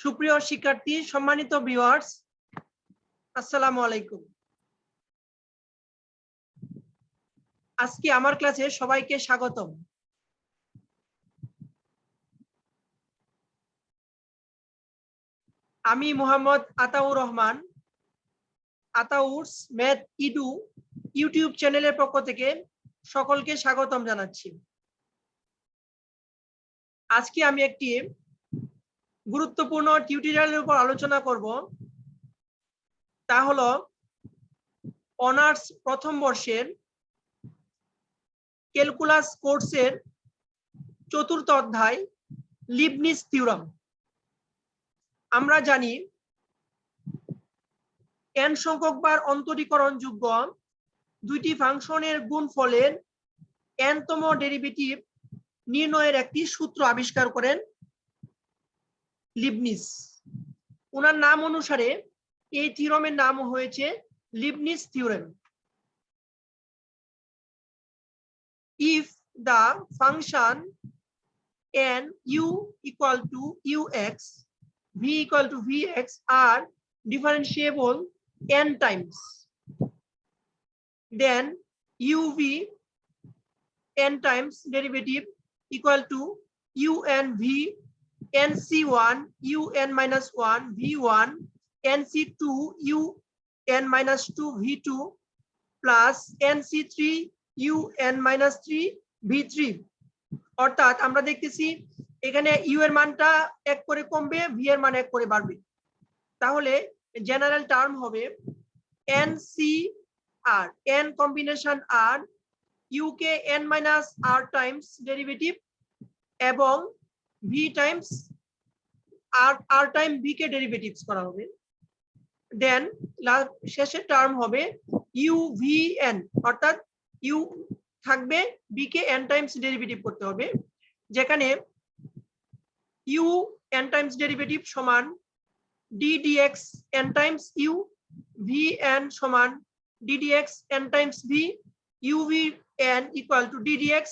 সুপ্রিয় শিক্ষার্থী, সম্মানিত ভিউয়ার্স, আসসালামু আলাইকুম। আজকে আমার ক্লাসে সবাইকে স্বাগতম। আমি Mohammad Ataur Rahman, Ataur's math edu YouTube চ্যানেলের পক্ষ থেকে সকলকে স্বাগতম জানাচ্ছি। আজকে আমি একটি গুরুত্বপূর্ণ টিউটোরিয়ালের উপর আলোচনা করব, তা হলো অনার্স প্রথম বর্ষের ক্যালকুলাস কোর্সের চতুর্থ অধ্যায় লিবনিজ থিওরাম। আমরা জানি n সংখ্যক বার অন্তরীকরণযোগ্য দুইটি ফাংশনের গুণফলের n-তম ডেরিভেটিভ নির্ণয়ের একটি সূত্র আবিষ্কার করেন লিবনিজ। ওনার নাম অনুসারে এই থিওরামের নাম হয়েছে Leibniz theorem. If the function n u equal to ux, v equal to vx are differentiable n times, then uv n times derivative equal to unv nc1 un minus 1 v1 nc2 un minus 2 v2 plus nc3 un minus 3 v3। অর্থাৎ আমরা দেখতেছি এখানে you এর মানটা এক করে কমবে, V এর মান এক করে বাড়বে। তাহলে জেনারেল টার্ম হবে N C R, N combination R, U কে N minus R times derivative এবং V times R time V কে ডেরিভেটিভস করা হবে। দেন শেষের টার্ম হবে ইউ ভি এন, অর্থাৎ ইউ থাকবে, বি কে এন টাইমস ডেরিভেটিভ করতে হবে, যেখানে ইউ এন টাইমস ডেরিভেটিভ সমান D dx N times you, V N সমান D dx N times V, you V N equal to d dx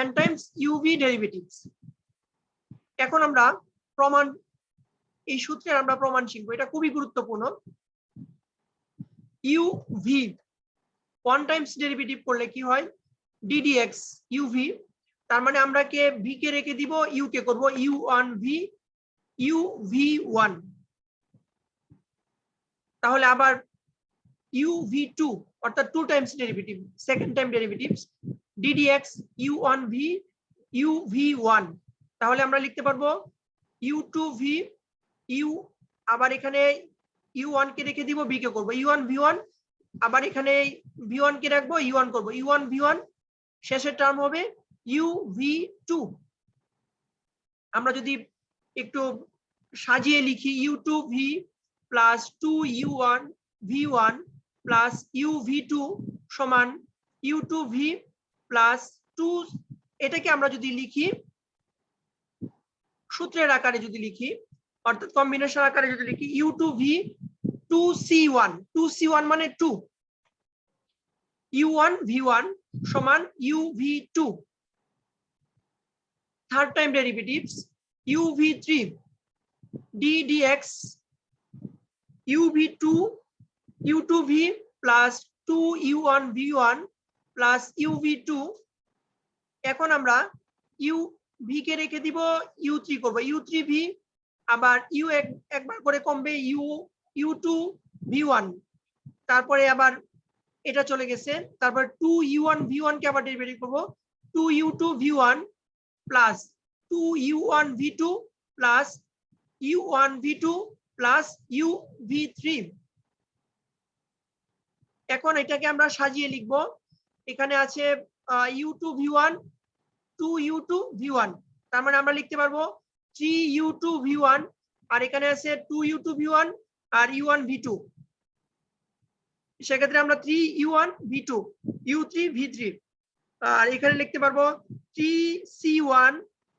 N times you v derivatives. এখন আমরা প্রমাণ, এই সূত্রে আমরা প্রমাণ শিখবো, এটা খুবই গুরুত্বপূর্ণ। You v one Times derivative করলে কি হয়, ডিডিএক্স ইউভি, তার মানে আমরা কে ভি কে রেখে দিব, ইউ কে করব u one v you v one. তাহলে আবার ইউ ভি টু, অর্থাৎ two times derivative, second time derivatives, d dx u one v you v one. তাহলে আমরা লিখতে পারবো ইউ টু ভি ইউ, আবার এখানে ইউ ওয়ান কে রেখে দিব, বি কে করবো ইউ ওয়ান ভি ওয়ান, আবার এখানে ভি ওয়ান কে রাখবো, ইউ ওয়ান করবো ইউ ওয়ান ভি ওয়ান, শেষের টার্ম হবে ইউ ভি টু। আমরা যদি একটু সাজিয়ে লিখি, U two V plus two U one V one plus U V two সমান U two V plus two, এটাকে আমরা যদি লিখি সূত্রের আকারে, যদি লিখি অর্থাৎ কম্বিনেশন আকারে যদি লিখি, U two V two C one, two C one মানে two, U one V one সমান U V two. Third time derivatives U V three D D X U V two U two V plus two U one V one plus U V two. এখন আমরা U V কে রেখে দিব, U three করবো U three V, আবার U একবার করে কমবে, U U two V one, তারপরে আবার এটা চলে গেছে, তারপর two U one V one কে আবার ডেরিভেটিভ করবো, two U two V one plus two U one V two plus U one V two plus U V three. এখন এটাকে আমরা সাজিয়ে লিখবো, এখানে আছে U two V one two U two V one, তার মানে আমরা লিখতে পারবো three U two V one, আর এখানে আছে two U two V one are you one V two, সেক্ষেত্রে আমরা three U one V two U three V three, আর এখানে লিখতে পারবো three C one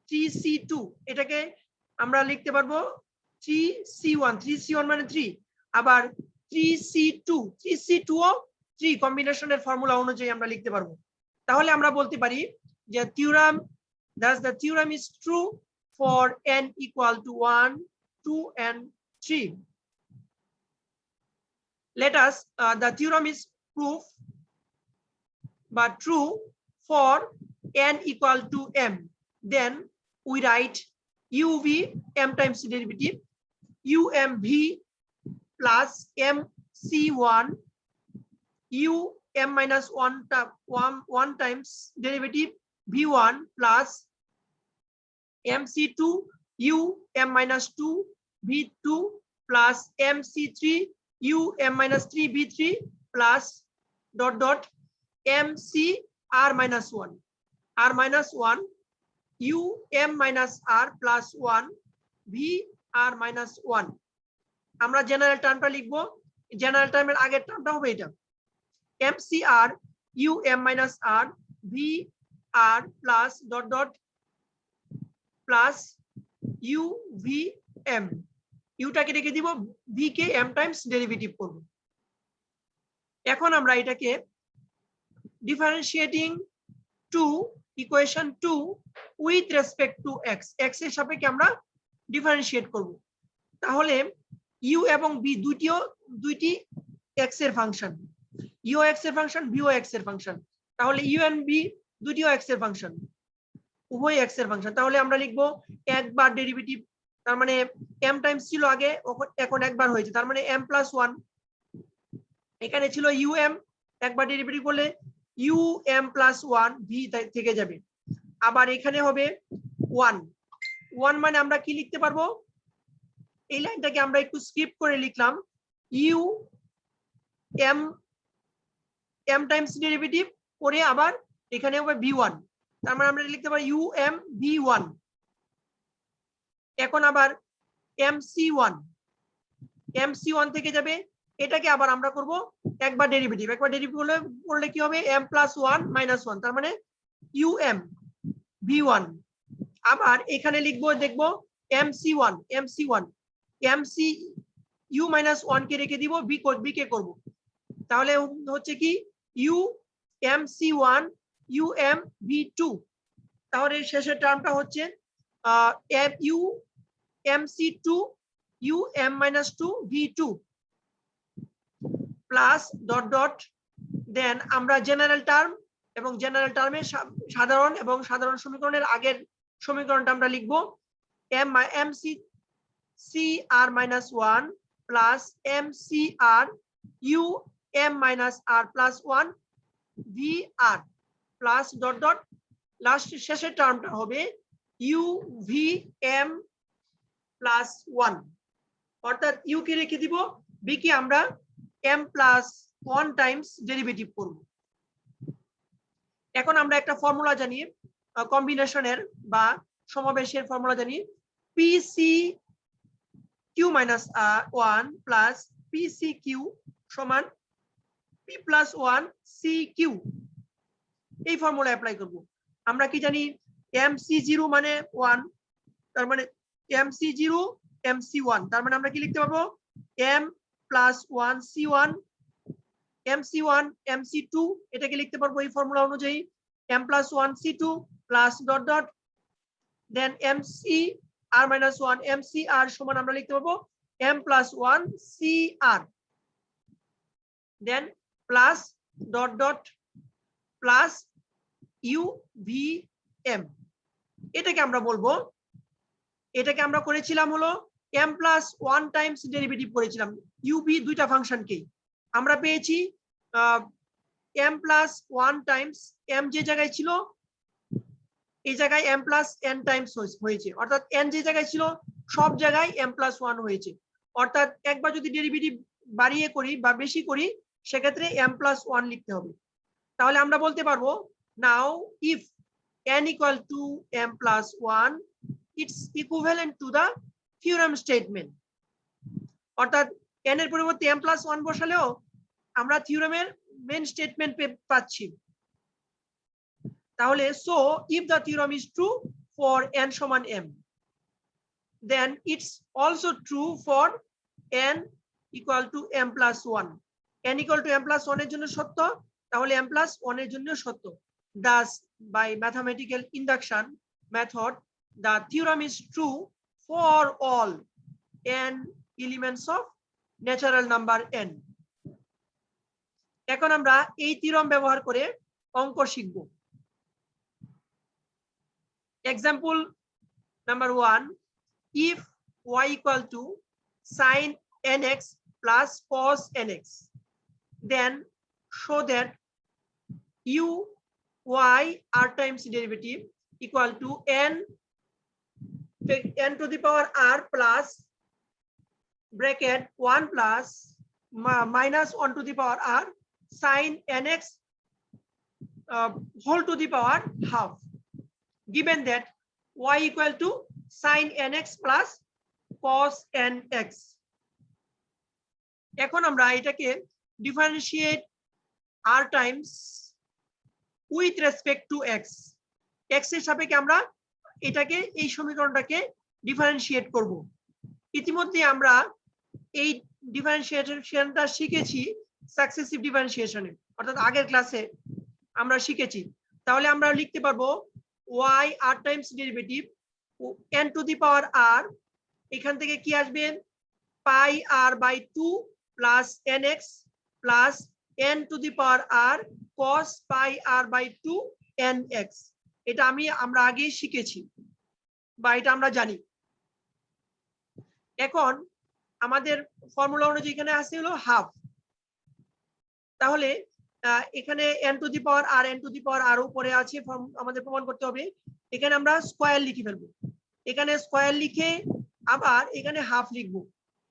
three C two, এটাকে আমরা লিখতে পারবো three C one, three C one মানে থ্রি, আবার three C two, three C two ও থ্রি, কম্বিনেশনের ফর্মুলা অনুযায়ী আমরা লিখতে পারবো। তাহলে আমরা বলতে পারি যে theorem, thus the theorem is true for n equal to 1 2 and 3. Let us, the theorem is proof but true for n equal to m. Then we write uv m times derivative umv plus mc1 m minus 1 times derivative v1 plus mc2 m minus 2 v2 plus mc3 m minus 3 v3 plus dot dot mc r minus 1 m minus r plus 1 v r minus 1. আমরা general টার্মটা লিখবো, general টার্মের আগের টার্মটা হবে এটা mcr m minus r v r plus dot dot plus u v m, ইউটাকে রেখে দিব, v কে m times derivative করব। এখন আমরা এটাকে differentiating to equation 2 with respect to x এর সাপেক্ষে আমরা ডিফারেন্সিয়েট করব। তাহলে u এবং v দুইটি x এর ফাংশন, u x এর ফাংশন, v ও x এর ফাংশন। তাহলে u and v দুটিও x এর ফাংশন, উভয় x এর ফাংশন। তাহলে আমরা লিখবো একবার ডেরিভেটিভ, তার মানে m টাইমস ছিল আগে, এখন একবার হয়েছে, তার মানে m প্লাস 1। এখানে ছিল um, একবার ডেরিভেটিভ করলে um প্লাস 1 v থেকে যাবে। আবার এখানে হবে 1 মানে আমরা কি লিখতে পারবো, এই লাইনটাকে আমরা একটু স্কিপ করে লিখলাম u m টাইমস ডেরিভেটিভ করে আবার এখানে হবে v1, তার মানে আমরা লিখতে পারি um v1। এখন আবার mc1 থেকে যাবে, এটাকে আবার আমরা করব একবার ডেরিভেটিভ করলে কি হবে m প্লাস 1 মাইনাস 1, তার মানে um v1। আবার এখানে লিখবো, দেখবো mc1 mc u মাইনাস 1 কে রেখে দিব, b কে করব, তাহলে হচ্ছে কি u mc1 um v2। তাহলে শেষের টার্মটা হচ্ছে u mc2 um minus 2 v2 plus dot dot, then আমরা জেনারেল টার্ম এবং জেনারেল টার্মের সাধারণ এবং সাধারণ সমীকরণের আগের সমীকরণটা আমরা লিখবো mcr minus 1 plus mcr u m minus r plus 1 vr plus dot dot last শেষের টার্মটা হবে u v m plus 1, অর্থাৎ u কে রেখে দিব, b কে আমরা m plus 1 টাইমস ডেরিভেটিভ করব। এখন আমরা একটা ফর্মুলা জানি, কম্বিনেশনের বা সমাবেশের ফর্মুলা জানি, pcq minus 1 plus pcq সমান p plus 1 cq। এই ফর্মুলা অ্যাপ্লাই করব। আমরা কি জানি mc0 মানে 1, তার মানে mc0 mc1, তার মানে আমরা কি লিখতে পারবো m plus 1 c1 mc1 mc2, এটাকে লিখতে পারবো এই ফর্মুলা অনুযায়ী m plus 1 c2 plus dot dot, then mcr minus 1 mcr সমান আমরা লিখতে পারবো m plus 1 cr, then plus dot dot plus u v m। এটাকে আমরা বলবো, এটাকে আমরা করেছিলাম হলো m plus 1 টাইমস ডেরিভেটিভ করেছিলাম uv দুইটা ফাংশনকে, আমরা পেয়েছি m plus 1 টাইমস m যে জায়গায় ছিল এই জায়গায় m plus n টাইমস হয়েছে, অর্থাৎ n যে জায়গায় ছিল সব জায়গায় m plus 1 হয়েছে, অর্থাৎ একবার যদি ডেরিভেটিভ বাড়িয়ে করি বা বেশি করি সেক্ষেত্রে m plus 1 লিখতে হবে। তাহলে আমরা বলতে পারবো নাও if n equal to m plus 1 it's equivalent to the theorem statement, অর্থাৎ n এর পরিবর্তে m plus 1 বসালেও আমরা থিওরেমের মেইন স্টেটমেন্ট পাচ্ছি। তাহলে so if the theorem is true for n সমান m, then it's also true for n equal to m plus 1, n equal to m plus 1 এর জন্য সত্য, তাহলে m plus 1 এর জন্য সত্য। Thus by mathematical induction method the theorem is true for all n elements of natural number n. এখন আমরা এই থিওরাম ব্যবহার করে অঙ্ক শিখব। Example number 1, if y equal to sin nx plus cos nx, then show that u y r times derivative equal to n to the power r plus bracket 1 plus minus 1 to the power r sin nx whole to the power half, given that y equal to sin nx plus cos nx. এখন আমরা এটাকে differentiate r Times with respect to x, x এর সাপেক্ষে আমরা এটাকে এই সমীকরণটাকে differentiate করব। ইতিমধ্যে আমরা এই ডিফারেন্সিয়েশনটা শিখেছি সাকসেসিভ ডিফারেন্সিয়েশনে, অর্থাৎ আগের ক্লাসে আমরা শিখেছি। তাহলে আমরা লিখতে পারবো y r times derivative n to the power r, এখান থেকে কি আসবে pi r by 2 plus nx plus n to the power r cos pi r by 2 nx। এটা আমরা আগেই শিখেছি বা এটা আমরা জানি। এখন আমাদের ফর্মুলা অনুযায়ী এখানে আছে হলো হাফ, তাহলে এখানে n to the power r n to the power r উপরে আছে, আমাদের প্রমাণ করতে হবে। এখানে আমরা স্কয়ার লিখে ফেলবো, এখানে স্কয়ার লিখে আবার এখানে হাফ লিখবো,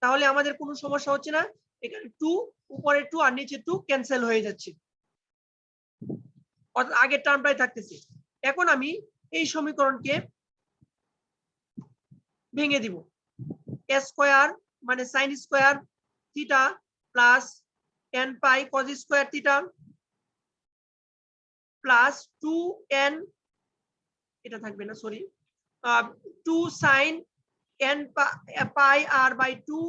তাহলে আমাদের কোনো সমস্যা হচ্ছে না। এখানে 2 উপরে 2 আর নিচে 2 ক্যান্সেল হয়ে যাচ্ছে, অর্থাৎ আগের টার্মটাই থাকতেছে। এখন আমি এই সমীকরণকে ভেঙে দিব, a স্কয়ার মানে sin square theta plus n pi cos square theta plus 2n, এটা থাকবে না sorry, 2 sin n pi r by 2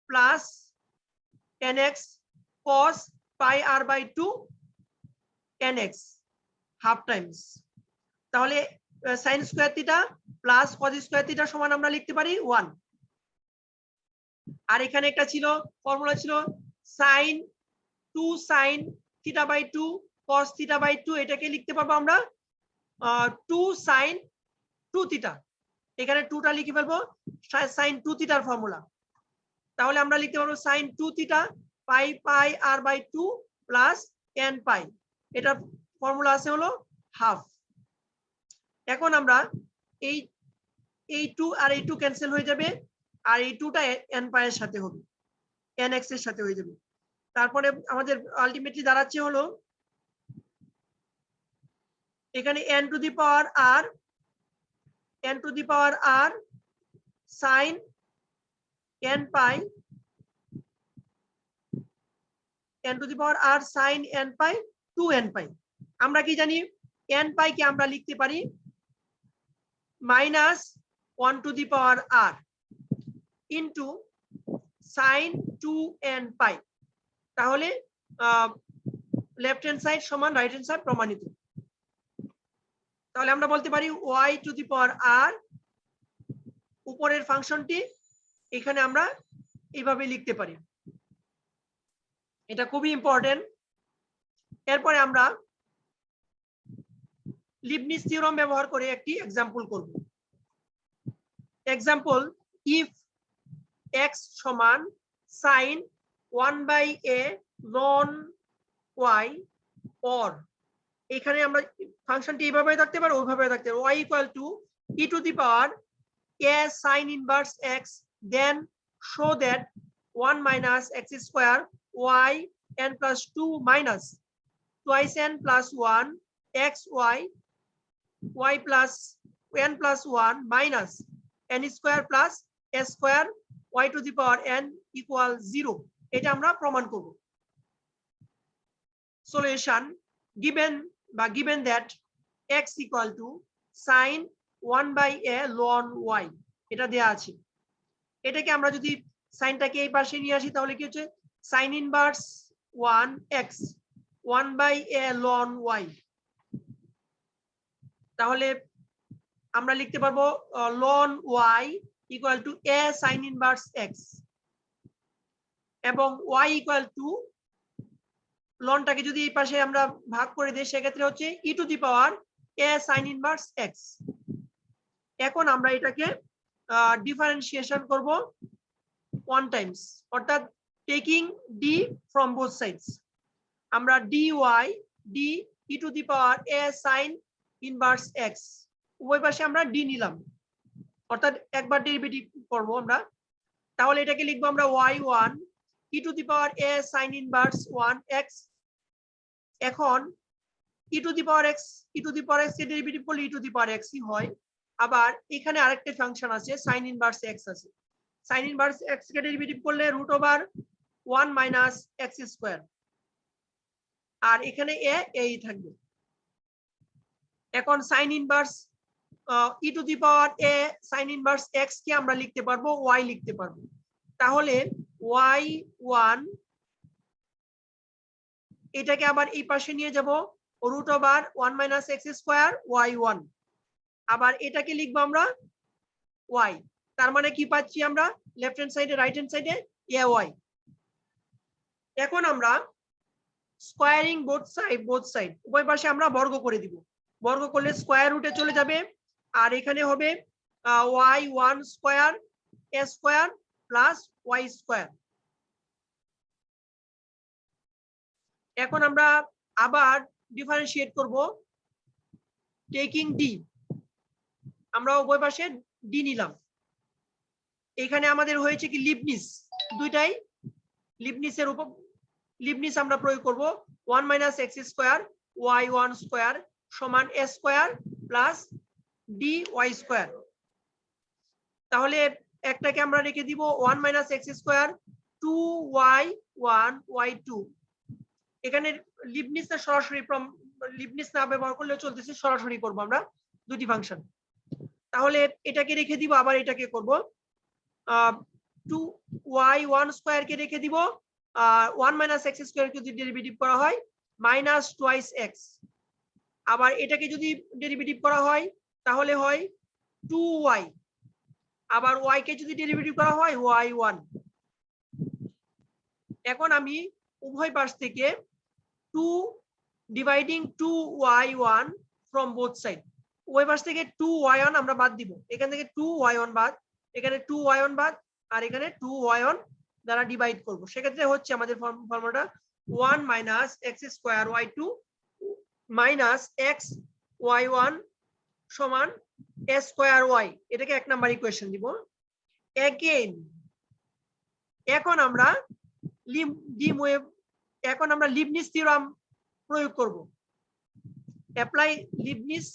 plus nx cos pi r by 2 nx half times. তাহলে sin square theta plus cos square theta সমান আমরা লিখতে পারি 1। আর এখানে একটা ছিল ফর্মুলা ছিল sin 2 sin theta by 2 cos theta by 2, এটাকে লিখতে পারবো আমরা 2 sin 2 থিটা, এখানে 2টা লিখে ফেলবো sin 2 থিটার ফর্মুলা। তাহলে আমরা লিখতে পারবো sin 2 theta pi pi r by 2 plus n pi, এটা ফর্মুলা আছে হলো হাফ। এখন আমরা এই 2 আর এই 2 ক্যান্সেল হয়ে যাবে, আর এই 2টা n পাই এর সাথে হবে, nx এর সাথে হয়ে যাবে। তারপরে আমাদের আলটিমেটলি দাঁড়াচ্ছে হলো এখানে n to the power r sin n pi, n to the power r sin n pi 2n পাই। আমরা কি জানি n পাই কে আমরা লিখতে পারি minus 1 two the power r into sin 2n পাই। তাহলে লেফট হ্যান্ড সাইড সমান রাইট হ্যান্ড সাইড প্রমাণিত। তাহলে আমরা বলতে পারি y two the power r, উপরের ফাংশনটি এখানে আমরা এইভাবে লিখতে পারি, এটা খুবই ইম্পর্টেন্ট। এরপরে আমরা লিবনিজ থিওরাম ব্যবহার করে একটি এক্সাম্পল করব। এক্সাম্পল, ইফ x সমান sin 1/a ln y, or এখানে আমরা ফাংশনটি এইভাবে থাকতে পারে ওইভাবে থাকতে পারে, y equal to e to the power a sin inverse x, then show that 1 minus x square y n plus 2 minus twice n plus 1 x y plus n plus 1 minus n square plus s square y to the power n equal 0, এটা আমরা প্রমাণ করব। Solution, given that x equal to sin 1/a ln y, এটা দেয়া আছে। এটাকে আমরা যদি সাইনটাকে এই পাশে নিয়ে আসি তাহলে কি হচ্ছে sin inverse 1x 1/a ln y, তাহলে আমরা লিখতে পারবো ln y equal to a sine inverse x এবং ওয়াই ইকুয়াল টু লনটাকে যদি এই পাশে আমরা ভাগ করে দিই সেক্ষেত্রে হচ্ছে e to the power a sine inverse x. এখন আমরা এটাকে ডিফারেন্সিয়েশন করব 1 টাইমস, অর্থাৎ taking d from both sides. আমরা dy d e to the power a sine inverse x উভয় পাশে আমরা ডি নিলাম, অর্থাৎ একবার ডেরিভেটিভ করব আমরা। তাহলে এটাকে লিখবো আমরা y1 e to the power a sine inverse 1 x। এখন e to the power x কে ডেরিভেটিভ করলে e to the power x ই হয়। আবার এখানে আরেকটা ফাংশন আছে সাইন ইনভার্স এক্স আছে, সাইন ইনভার্স এক্স কে ডেরিভেটিভ করলে root over 1 minus x square, আর এখানে এই থাকবে। এখন sine inverse e to the power a sine inverse x কে আমরা লিখতে পারবো ওয়াই লিখতে পারবো। তাহলে y1 এটাকে আবার এই পাশে নিয়ে যাব root over 1 minus x square y1, আবার এটাকে লিখবো আমরা y। তার মানে কি পাচ্ছি আমরা লেফট হ্যান্ড সাইডে রাইট হ্যান্ড সাইডে ay। এখন আমরা স্কোয়ারিং বোথ সাইড উভয় পাশে আমরা বর্গ করে দিব। বর্গ করলে স্কোয়ার রুটে চলে যাবে, আর এখানে হবে y1 square a square plus y square. এখন আমরা আবার ডিফারেন্সিয়েট করব টেকিং ডি। আমরা উভয় পাশে ডি নিলাম। এখানে আমাদের হয়েছে কি লিবনিস, দুইটাই লিবনিসের উপর লিবনিস আমরা প্রয়োগ করব। 1 minus x square y1 square সমান a square plus d y square. তাহলে একটাকে আমরা রেখে দিব 1 minus x square 2y1 y2। এখানে লিবনিস সরাসরি লিবনিস না ব্যবহার করলে চলতেছে, সরাসরি করব আমরা দুটি ফাংশন। তাহলে এটাকে রেখে দিব, আবার এটাকে করব 2y1 স্কোয়ার কে রেখে দিব, 1 মাইনাস এক্স স্কোয়ার যদি ডেরিভেটিভ করা হয় মাইনাস টুয়াইস এক্স। আবার এটাকে যদি ডেরিভেটিভ করা হয় তাহলে হয় 2y, আবার y কে যদি ডেরিভেটিভ করা হয় y1। এখন আমি উভয় পাশ থেকে 2 dividing 2y1 from both side, উভয় পাশ থেকে 2y1 আমরা বাদ দিব। এখান থেকে 2y1 বাদ, এখানে 2y1 বাদ, আর এখানে 2y1 দ্বারা ডিভাইড করব। সেক্ষেত্রে হচ্ছে আমাদের ফর্মুলাটা 1 minus x square y2 minus x y1 সমান a স্কোয়ার y। এটাকে 1 নাম্বার ইকুয়েশন দিব। এগেইন এখন আমরা লিবনিস থিওরাম প্রয়োগ করব। Apply Leibniz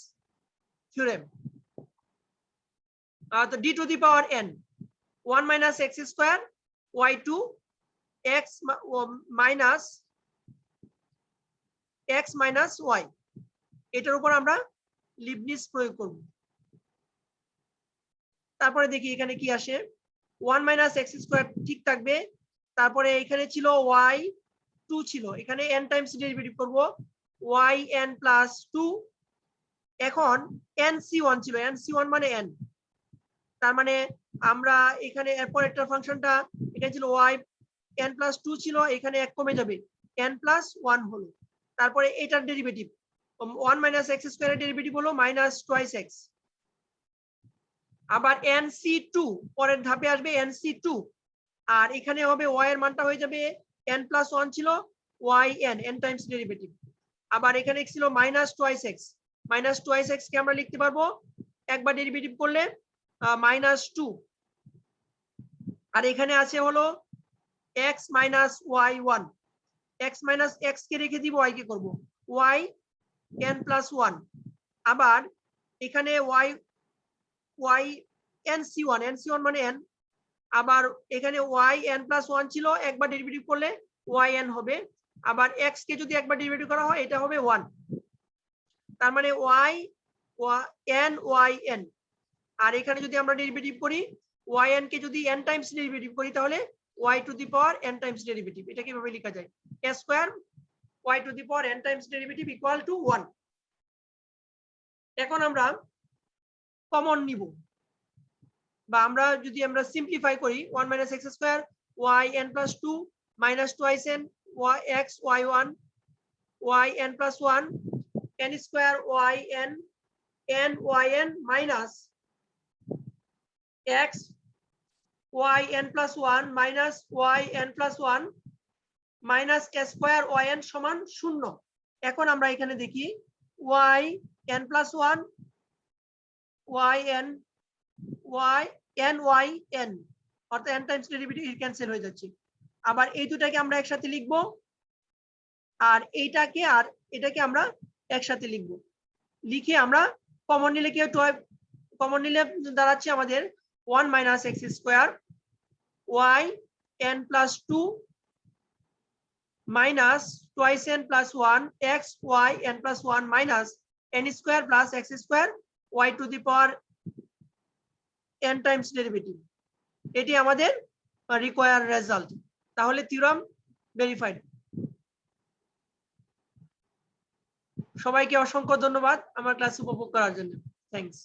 theorem. তো d two the power n 1 minus x square y2 x minus x minus y, এটার উপর আমরা লিবনিস প্রয়োগ করব। তারপরে দেখি এখানে কি আসে। 1 মাইনাস এক্স স্কোয়ার ঠিক থাকবে, তারপরে এখানে ছিল y2 ছিল, এখানে n টাইমস ডেরিভেটিভ করব yn প্লাস 2। এখন nc1 ছিল, nc1 মানে n, তার মানে আমরা এখানে এরপর একটা ফাংশনটা এখানে ছিল y n প্লাস 2 ছিল, এখানে 1 কমে যাবে n প্লাস 1 হলো। তারপরে এটার ডেরিভেটিভ 1 মাইনাস এক্স স্কোয়ারের ডেরিভেটিভ হলো মাইনাস টুয়াইস এক্স। আবার nc2 পরের ধাপে আসবে nc2, আর এখানে হবে y এর মানটা হয়ে যাবে n প্লাস 1 ছিল yn n টাইমস ডেরিভেটিভ। আবার এখানে ছিল মাইনাস টুয়াইস এক্স কে আমরা লিখতে পারবো একবার ডেরিভেটিভ করলে মাইনাস 2, আর এখানে আছে হলো x minus y1। x minus x কে রেখে দিব, y কে করব y n প্লাস 1। আবার এখানে y nc1 মানে n, আবার এখানে y n প্লাস 1 ছিল, একবার ডেরিভেটিভ করলে yn হবে। আবার x কে যদি একবার ডেরিভেটিভ করা হয় এটা হবে 1, তার মানে yn। আর এখানে যদি আমরা ডেরিভেটিভ করি yn কে যদি n টাইমস ডেরিভেটিভ করি তাহলে y two the power n Times derivative. এটা কিভাবে লেখা যায়, a square y two the power n Times derivative equal to 1। এখন আমরা কমন নিব, বা আমরা যদি আমরা সিম্পলিফাই করি 1 minus x square y n plus 2 minus twice n y x y1 y n plus 1 n square y n n y n minus x y n plus 1 minus y n plus 1 minus a square y n সমান 0। এখন আমরা এখানে দেখি y n plus 1 y n y n y n অর্থাৎ n Times derivative cancel হয়ে যাচ্ছে। আবার এই দুটাকে আমরা একসাথে লিখব আর এটাকে আমরা একসাথে লিখব। লিখে আমরা কমন নিলে কি কমন নিলে দাঁড়াচ্ছে আমাদের 1 minus x square y n plus 2 minus twice n plus 1 x y n plus 1 minus n square plus x square y to the power n times derivative। এটি আমাদের রিকোয়ার্ড রেজাল্ট। তাহলে theorem verified. সবাইকে অসংখ্য ধন্যবাদ আমার class উপভোগ করার জন্য। থ্যাঙ্কস।